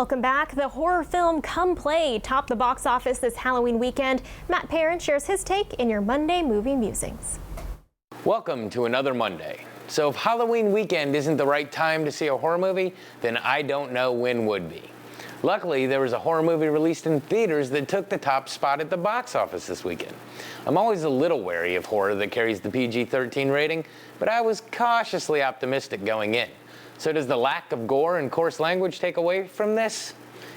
Welcome back. The horror film Come Play topped the box office this Halloween weekend. Matt Perrin shares his take in your Monday Movie Musings. Welcome to another Monday. So if Halloween weekend isn't the right time to see a horror movie, then I don't know when would be. Luckily, there was a horror movie released in theaters that took the top spot at the box office this weekend. I'm always a little wary of horror that carries the PG-13 rating, but I was cautiously optimistic going in. So does the lack of gore and coarse language take away from this?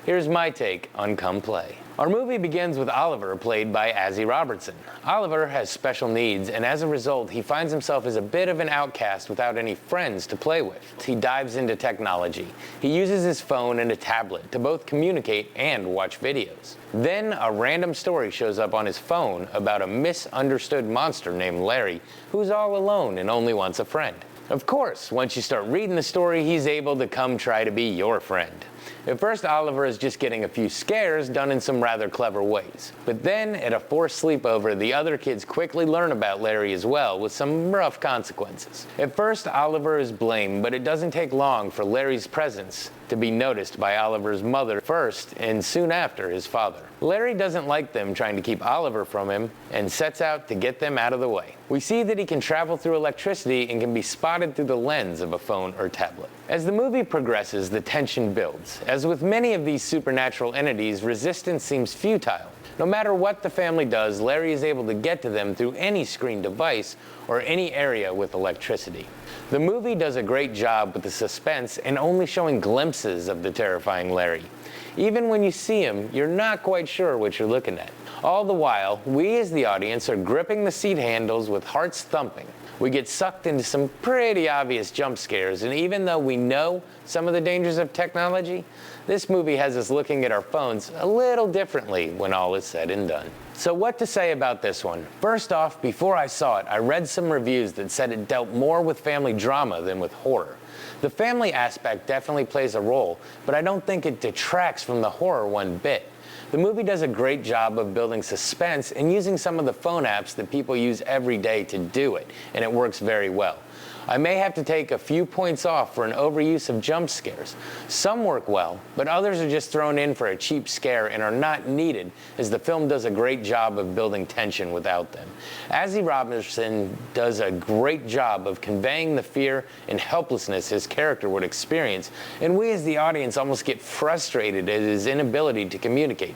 Here's my take on Come Play. Our movie begins with Oliver, played by Azzy Robertson. Oliver has special needs, and as a result, he finds himself as a bit of an outcast without any friends to play with. He dives into technology. He uses his phone and a tablet to both communicate and watch videos. Then a random story shows up on his phone about a misunderstood monster named Larry, who's all alone and only wants a friend. Of course, once you start reading the story, he's able to come try to be your friend. At first, Oliver is just getting a few scares done in some rather clever ways. But then, at a forced sleepover, the other kids quickly learn about Larry as well, with some rough consequences. At first, Oliver is blamed, but it doesn't take long for Larry's presence to be noticed by Oliver's mother first, and soon after his father. Larry doesn't like them trying to keep Oliver from him, and sets out to get them out of the way. We see that he can travel through electricity and can be spotted through the lens of a phone or tablet. As the movie progresses, the tension builds. As with many of these supernatural entities, resistance seems futile. No matter what the family does, Larry is able to get to them through any screen device or any area with electricity. The movie does a great job with the suspense and only showing glimpses of the terrifying Larry. Even when you see him, you're not quite sure what you're looking at. All the while, we as the audience are gripping the seat handles with hearts thumping. We get sucked into some pretty obvious jump scares, and even though we know some of the dangers of technology, this movie has us looking at our phones a little differently when all is said and done. So what to say about this one? First off, before I saw it, I read some reviews that said it dealt more with family drama than with horror. The family aspect definitely plays a role, but I don't think it detracts from the horror one bit. The movie does a great job of building suspense and using some of the phone apps that people use every day to do it, and it works very well. I may have to take a few points off for an overuse of jump scares. Some work well, but others are just thrown in for a cheap scare and are not needed, as the film does a great job of building tension without them. Azzy Robertson does a great job of conveying the fear and helplessness his character would experience, and we as the audience almost get frustrated at his inability to communicate.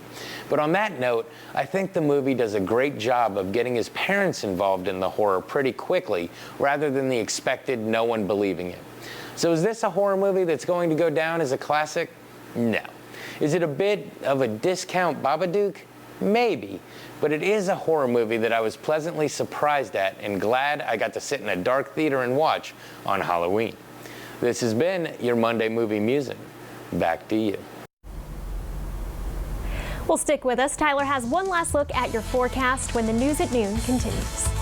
But on that note, I think the movie does a great job of getting his parents involved in the horror pretty quickly, rather than the expected no one believing it. So is this a horror movie that's going to go down as a classic? No. Is it a bit of a discount Babadook? Maybe. But it is a horror movie that I was pleasantly surprised at and glad I got to sit in a dark theater and watch on Halloween. This has been your Monday Movie Musing. Back to you. Well, stick with us. Tyler has one last look at your forecast when the news at noon continues.